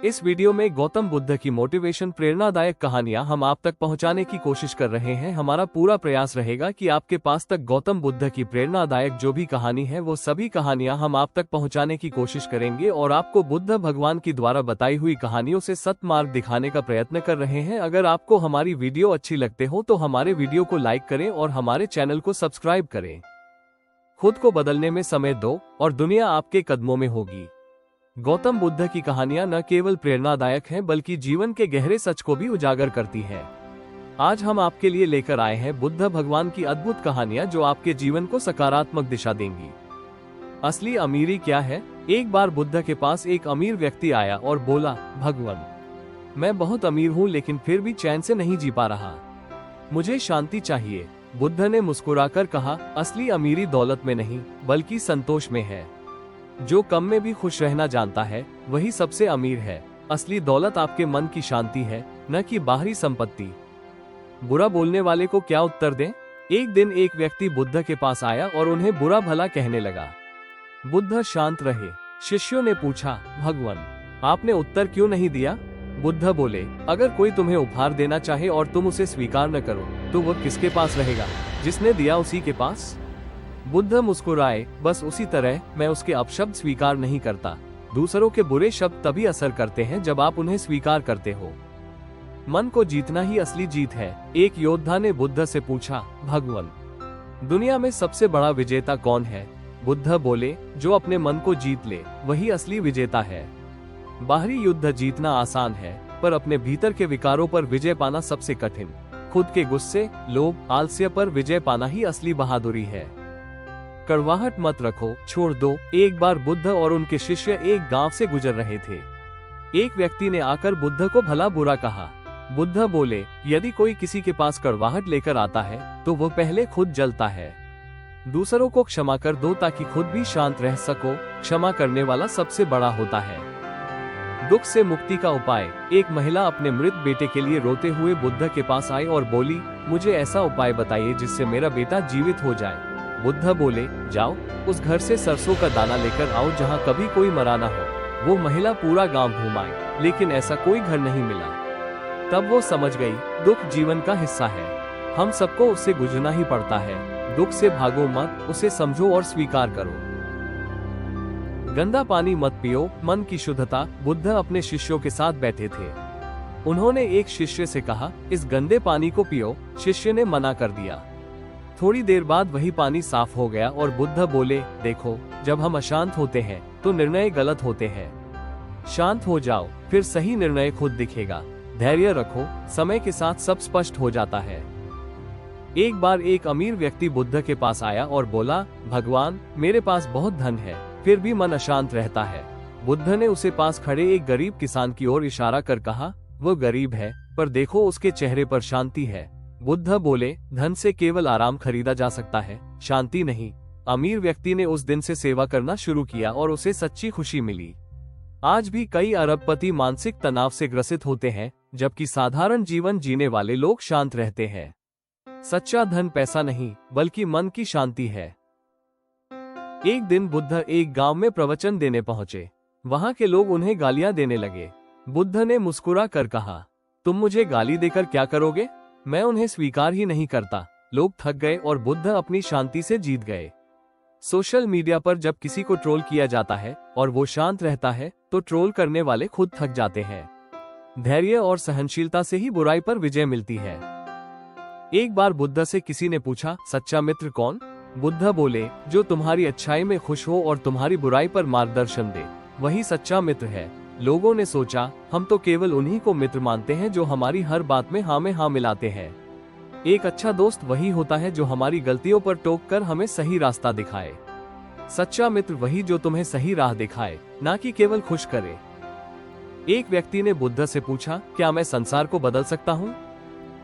इस वीडियो में गौतम बुद्ध की मोटिवेशन प्रेरणादायक कहानियां हम आप तक पहुंचाने की कोशिश कर रहे हैं। हमारा पूरा प्रयास रहेगा कि आपके पास तक गौतम बुद्ध की प्रेरणादायक जो भी कहानी है वो सभी कहानियां हम आप तक पहुंचाने की कोशिश करेंगे और आपको बुद्ध भगवान की द्वारा बताई हुई कहानियों से सत्मार्ग दिखाने का प्रयत्न कर रहे हैं। अगर आपको हमारी वीडियो अच्छी लगते हो तो हमारे वीडियो को लाइक करें और हमारे चैनल को सब्सक्राइब करें। खुद को बदलने में समय दो और दुनिया आपके कदमों में होगी। गौतम बुद्ध की कहानियां न केवल प्रेरणादायक हैं बल्कि जीवन के गहरे सच को भी उजागर करती हैं। आज हम आपके लिए लेकर आए हैं बुद्ध भगवान की अद्भुत कहानियां जो आपके जीवन को सकारात्मक दिशा देंगी। असली अमीरी क्या है? एक बार बुद्ध के पास एक अमीर व्यक्ति आया और बोला, भगवान, मैं बहुत अमीर हूँ लेकिन फिर भी चैन से नहीं जी पा रहा। मुझे शांति चाहिए। बुद्ध ने मुस्कुराकर कहा, असली अमीरी दौलत में नहीं बल्कि संतोष में है। जो कम में भी खुश रहना जानता है वही सबसे अमीर है। असली दौलत आपके मन की शांति है, न कि बाहरी संपत्ति। बुरा बोलने वाले को क्या उत्तर दें? एक दिन एक व्यक्ति बुद्ध के पास आया और उन्हें बुरा भला कहने लगा। बुद्ध शांत रहे। शिष्यों ने पूछा, भगवान, आपने उत्तर क्यों नहीं दिया? बुद्ध बोले, अगर कोई तुम्हें उपहार देना चाहे और तुम उसे स्वीकार न करो तो वह किसके पास रहेगा? जिसने दिया उसी के पास। बुद्ध मुस्कुराए, बस उसी तरह मैं उसके अपशब्द स्वीकार नहीं करता। दूसरों के बुरे शब्द तभी असर करते हैं जब आप उन्हें स्वीकार करते हो। मन को जीतना ही असली जीत है। एक योद्धा ने बुद्ध से पूछा, भगवान, दुनिया में सबसे बड़ा विजेता कौन है? बुद्ध बोले, जो अपने मन को जीत ले वही असली विजेता है। बाहरी युद्ध जीतना आसान है पर अपने भीतर के विकारों पर विजय पाना सबसे कठिन। खुद के गुस्से, लोभ, आलस्य पर विजय पाना ही असली बहादुरी है। कड़वाहट मत रखो, छोड़ दो। एक बार बुद्ध और उनके शिष्य एक गांव से गुजर रहे थे। एक व्यक्ति ने आकर बुद्ध को भला बुरा कहा। बुद्ध बोले, यदि कोई किसी के पास कड़वाहट लेकर आता है तो वह पहले खुद जलता है। दूसरों को क्षमा कर दो ताकि खुद भी शांत रह सको। क्षमा करने वाला सबसे बड़ा होता है। दुख से मुक्ति का उपाय। एक महिला अपने मृत बेटे के लिए रोते हुए बुद्ध के पास आई और बोली, मुझे ऐसा उपाय बताइए जिससे मेरा बेटा जीवित हो जाए। बुद्ध बोले, जाओ उस घर से सरसों का दाना लेकर आओ जहाँ कभी कोई मरा ना हो। वो महिला पूरा गांव घूमाई लेकिन ऐसा कोई घर नहीं मिला। तब वो समझ गई, दुख जीवन का हिस्सा है। हम सबको उससे गुजरना ही पड़ता है। दुख से भागो मत, उसे समझो और स्वीकार करो। गंदा पानी मत पियो, मन की शुद्धता। बुद्ध अपने शिष्यों के साथ बैठे थे। उन्होंने एक शिष्य से कहा, इस गंदे पानी को पियो। शिष्य ने मना कर दिया। थोड़ी देर बाद वही पानी साफ हो गया और बुद्ध बोले, देखो, जब हम अशांत होते हैं तो निर्णय गलत होते हैं। शांत हो जाओ, फिर सही निर्णय खुद दिखेगा। धैर्य रखो, समय के साथ सब स्पष्ट हो जाता है। एक बार एक अमीर व्यक्ति बुद्ध के पास आया और बोला, भगवान, मेरे पास बहुत धन है फिर भी मन अशांत रहता है। बुद्ध ने उसे पास खड़े एक गरीब किसान की ओर इशारा कर कहा, वो गरीब है पर देखो उसके चेहरे पर शांति है। बुद्ध बोले, धन से केवल आराम खरीदा जा सकता है, शांति नहीं। अमीर व्यक्ति ने उस दिन से सेवा करना शुरू किया और उसे सच्ची खुशी मिली। आज भी कई अरबपति मानसिक तनाव से ग्रसित होते हैं जबकि साधारण जीवन जीने वाले लोग शांत रहते हैं। सच्चा धन पैसा नहीं बल्कि मन की शांति है। एक दिन बुद्ध एक गांव में प्रवचन देने पहुंचे। वहां के लोग उन्हें गालियां देने लगे। बुद्ध ने मुस्कुरा कर कहा, तुम मुझे गाली देकर क्या करोगे? मैं उन्हें स्वीकार ही नहीं करता। लोग थक गए और बुद्ध अपनी शांति से जीत गए। सोशल मीडिया पर जब किसी को ट्रोल किया जाता है और वो शांत रहता है तो ट्रोल करने वाले खुद थक जाते हैं। धैर्य और सहनशीलता से ही बुराई पर विजय मिलती है। एक बार बुद्ध से किसी ने पूछा, सच्चा मित्र कौन? बुद्ध बोले, जो तुम्हारी अच्छाई में खुश हो और तुम्हारी बुराई पर मार्गदर्शन दे, वही सच्चा मित्र है। लोगों ने सोचा, हम तो केवल उन्हीं को मित्र मानते हैं जो हमारी हर बात में हाँ मिलाते हैं। एक अच्छा दोस्त वही होता है जो हमारी गलतियों पर टोक कर हमें सही रास्ता दिखाए। सच्चा मित्र वही जो तुम्हें सही राह दिखाए, ना कि केवल खुश करे। एक व्यक्ति ने बुद्ध से पूछा, क्या मैं संसार को बदल सकता हूँ?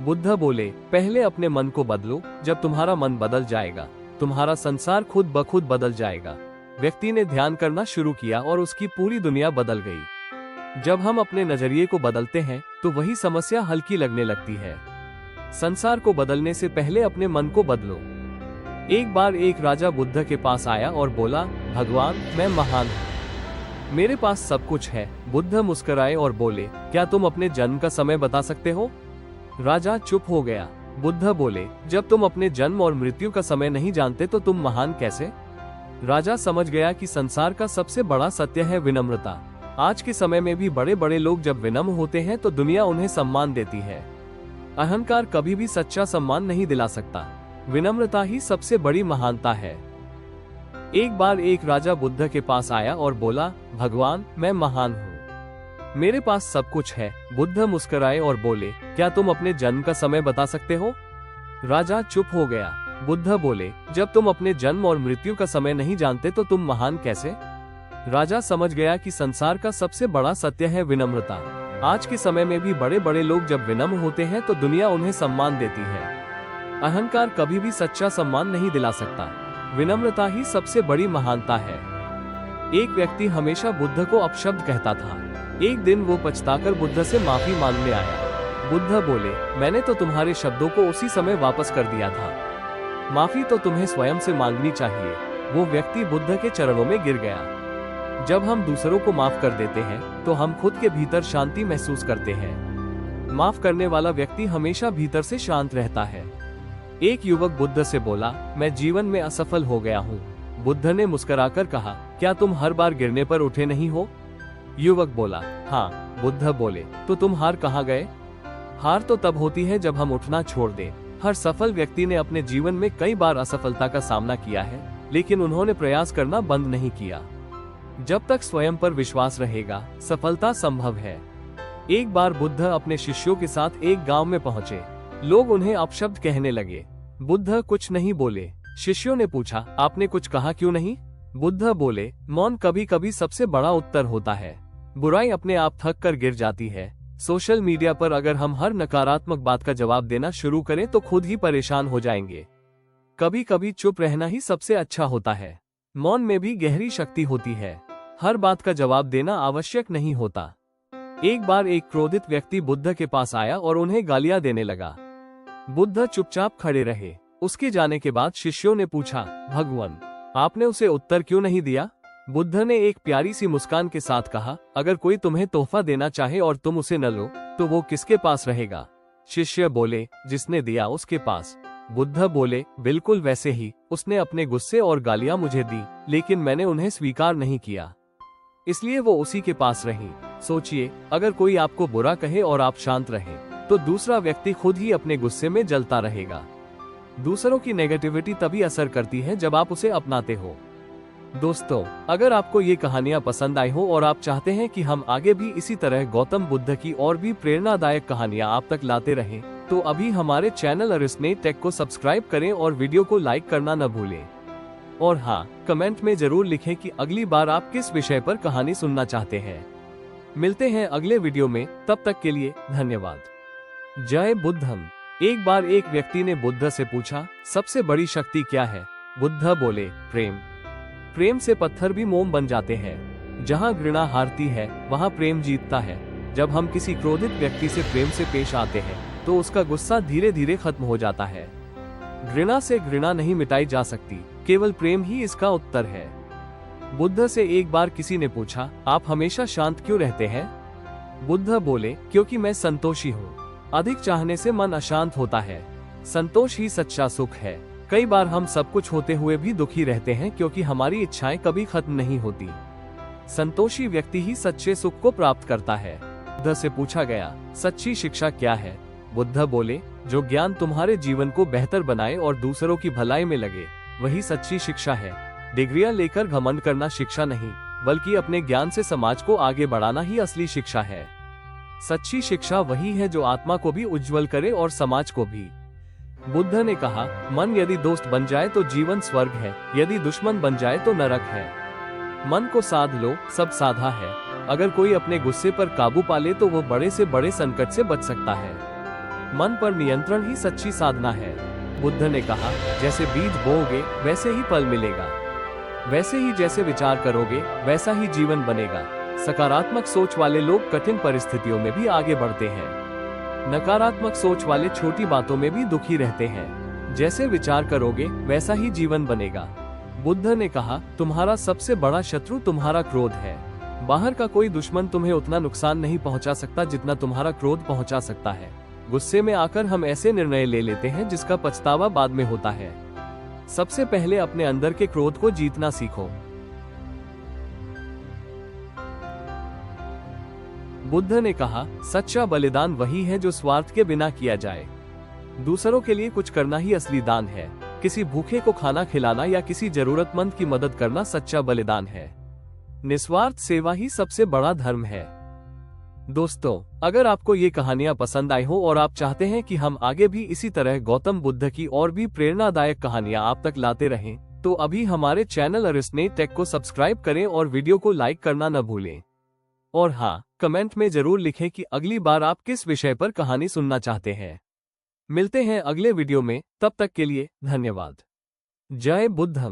बुद्ध बोले, पहले अपने मन को बदलो। जब तुम्हारा मन बदल जाएगा तुम्हारा संसार खुद ब खुद बदल जाएगा। व्यक्ति ने ध्यान करना शुरू किया और उसकी पूरी दुनिया बदल गई। जब हम अपने नजरिए को बदलते हैं तो वही समस्या हल्की लगने लगती है। संसार को बदलने से पहले अपने मन को बदलो। एक बार एक राजा बुद्ध के पास आया और बोला, भगवान, मैं महान हूँ मेरे पास सब कुछ है। बुद्ध मुस्कुराए और बोले, क्या तुम अपने जन्म का समय बता सकते हो? राजा चुप हो गया। बुद्ध बोले, जब तुम अपने जन्म और मृत्यु का समय नहीं जानते तो तुम महान कैसे? राजा समझ गया कि संसार का सबसे बड़ा सत्य है विनम्रता। आज के समय में भी बड़े बड़े लोग जब विनम्र होते हैं तो दुनिया उन्हें सम्मान देती है। अहंकार कभी भी सच्चा सम्मान नहीं दिला सकता। विनम्रता ही सबसे बड़ी महानता है। एक बार एक राजा बुद्ध के पास आया और बोला, भगवान, मैं महान हूँ, मेरे पास सब कुछ है। बुद्ध मुस्कुराए और बोले, क्या तुम अपने जन्म का समय बता सकते हो? राजा चुप हो गया। बुद्ध बोले, जब तुम अपने जन्म और मृत्यु का समय नहीं जानते तो तुम महान कैसे? राजा समझ गया कि संसार का सबसे बड़ा सत्य है विनम्रता। आज के समय में भी बड़े बड़े लोग जब विनम्र होते हैं तो दुनिया उन्हें सम्मान देती है। अहंकार कभी भी सच्चा सम्मान नहीं दिला सकता। विनम्रता ही सबसे बड़ी महानता है। एक व्यक्ति हमेशा बुद्ध को अपशब्द कहता था। एक दिन वो पछताकर बुद्ध से माफी मांगने आया। बुद्ध बोले, मैंने तो तुम्हारे शब्दों को उसी समय वापस कर दिया था। माफी तो तुम्हें स्वयं से मांगनी चाहिए। वो व्यक्ति बुद्ध के चरणों में गिर गया। जब हम दूसरों को माफ कर देते हैं तो हम खुद के भीतर शांति महसूस करते हैं। माफ करने वाला व्यक्ति हमेशा भीतर से शांत रहता है। एक युवक बुद्ध से बोला, मैं जीवन में असफल हो गया हूँ। बुद्ध ने मुस्कुराकर कहा, क्या तुम हर बार गिरने पर उठे नहीं हो? युवक बोला, हाँ। बुद्ध बोले, तो तुम हार कहाँ गए? हार तो तब होती है जब हम उठना छोड़ दें। हर सफल व्यक्ति ने अपने जीवन में कई बार असफलता का सामना किया है, लेकिन उन्होंने प्रयास करना बंद नहीं किया। जब तक स्वयं पर विश्वास रहेगा, सफलता संभव है। एक बार बुद्ध अपने शिष्यों के साथ एक गांव में पहुंचे। लोग उन्हें अपशब्द कहने लगे। बुद्ध कुछ नहीं बोले। शिष्यों ने पूछा, आपने कुछ कहा क्यों नहीं? बुद्ध बोले, मौन कभी कभी सबसे बड़ा उत्तर होता है। बुराई अपने आप थक कर गिर जाती है। सोशल मीडिया पर अगर हम हर नकारात्मक बात का जवाब देना शुरू करें तो खुद ही परेशान हो जाएंगे। कभी कभी चुप रहना ही सबसे अच्छा होता है। मौन में भी गहरी शक्ति होती है। हर बात का जवाब देना आवश्यक नहीं होता। एक बार एक क्रोधित व्यक्ति बुद्ध के पास आया और उन्हें गालियां देने लगा। बुद्ध चुपचाप खड़े रहे। उसके जाने के बाद शिष्यों ने पूछा, भगवान, आपने उसे उत्तर क्यों नहीं दिया? बुद्ध ने एक प्यारी सी मुस्कान के साथ कहा, अगर कोई तुम्हें तोहफा देना चाहे और तुम उसे न लो तो वो किसके पास रहेगा? शिष्य बोले, जिसने दिया उसके पास। बुद्ध बोले, बिल्कुल वैसे ही उसने अपने गुस्से और गालियां मुझे दी, लेकिन मैंने उन्हें स्वीकार नहीं किया, इसलिए वो उसी के पास रही। सोचिए, अगर कोई आपको बुरा कहे और आप शांत रहें, तो दूसरा व्यक्ति खुद ही अपने गुस्से में जलता रहेगा। दूसरों की नेगेटिविटी तभी असर करती है जब आप उसे अपनाते हो। दोस्तों, अगर आपको ये कहानियां पसंद आई हो और आप चाहते हैं कि हम आगे भी इसी तरह गौतम बुद्ध की और भी प्रेरणादायक कहानियां आप तक लाते रहें, तो अभी हमारे चैनल अरिस्नेट टेक को सब्सक्राइब करें और वीडियो को लाइक करना न भूलें। और हाँ, कमेंट में जरूर लिखें कि अगली बार आप किस विषय पर कहानी सुनना चाहते हैं। मिलते हैं अगले वीडियो में, तब तक के लिए धन्यवाद। जय बुद्धम। एक बार एक व्यक्ति ने बुद्ध से पूछा, सबसे बड़ी शक्ति क्या है? बुद्ध बोले, प्रेम। प्रेम से पत्थर भी मोम बन जाते हैं। जहाँ घृणा हारती है वहाँ प्रेम जीतता है। जब हम किसी क्रोधित व्यक्ति से प्रेम से पेश आते हैं तो उसका गुस्सा धीरे धीरे खत्म हो जाता है। घृणा से घृणा नहीं मिटाई जा सकती, केवल प्रेम ही इसका उत्तर है। बुद्ध से एक बार किसी ने पूछा, आप हमेशा शांत क्यों रहते हैं? बुद्ध बोले, क्योंकि मैं संतोषी हूँ। अधिक चाहने से मन अशांत होता है। संतोष ही सच्चा सुख है। कई बार हम सब कुछ होते हुए भी दुखी रहते हैं क्योंकि हमारी इच्छाएं कभी खत्म नहीं होती। संतोषी व्यक्ति ही सच्चे सुख को प्राप्त करता है। बुद्ध से पूछा गया, सच्ची शिक्षा क्या है? बुद्ध बोले, जो ज्ञान तुम्हारे जीवन को बेहतर बनाए और दूसरों की भलाई में लगे, वही सच्ची शिक्षा है। डिग्रियां लेकर घमंड करना शिक्षा नहीं, बल्कि अपने ज्ञान से समाज को आगे बढ़ाना ही असली शिक्षा है। सच्ची शिक्षा वही है जो आत्मा को भी उज्जवल करे और समाज को भी। बुद्ध ने कहा, मन यदि दोस्त बन जाए तो जीवन स्वर्ग है, यदि दुश्मन बन जाए तो नरक है। मन को साध लो, सब साधा है। अगर कोई अपने गुस्से पर काबू पा ले तो वो बड़े से बड़े संकट से बच सकता है। मन पर नियंत्रण ही सच्ची साधना है। बुद्ध ने कहा, जैसे बीज बोओगे वैसे ही फल मिलेगा, वैसे ही जैसे विचार करोगे वैसा ही जीवन बनेगा। सकारात्मक सोच वाले लोग कठिन परिस्थितियों में भी आगे बढ़ते हैं। नकारात्मक सोच वाले छोटी बातों में भी दुखी रहते हैं। जैसे विचार करोगे वैसा ही जीवन बनेगा। बुद्ध ने कहा, तुम्हारा सबसे बड़ा शत्रु तुम्हारा क्रोध है। बाहर का कोई दुश्मन तुम्हें उतना नुकसान नहीं पहुंचा सकता जितना तुम्हारा क्रोध पहुंचा सकता है। गुस्से में आकर हम ऐसे निर्णय ले लेते हैं जिसका पछतावा बाद में होता है। सबसे पहले अपने अंदर के क्रोध को जीतना सीखो। बुद्ध ने कहा, सच्चा बलिदान वही है जो स्वार्थ के बिना किया जाए। दूसरों के लिए कुछ करना ही असली दान है। किसी भूखे को खाना खिलाना या किसी जरूरतमंद की मदद करना सच्चा बलिदान है। निस्वार्थ सेवा ही सबसे बड़ा धर्म है। दोस्तों, अगर आपको ये कहानियां पसंद आई हो और आप चाहते हैं कि हम आगे भी इसी तरह गौतम बुद्ध की और भी प्रेरणादायक कहानियां आप तक लाते रहें, तो अभी हमारे चैनल अरिस्नेट टेक को सब्सक्राइब करें और वीडियो को लाइक करना न भूलें। और हाँ, कमेंट में जरूर लिखें कि अगली बार आप किस विषय पर कहानी सुनना चाहते हैं। मिलते हैं अगले वीडियो में, तब तक के लिए धन्यवाद। जय बुद्धम।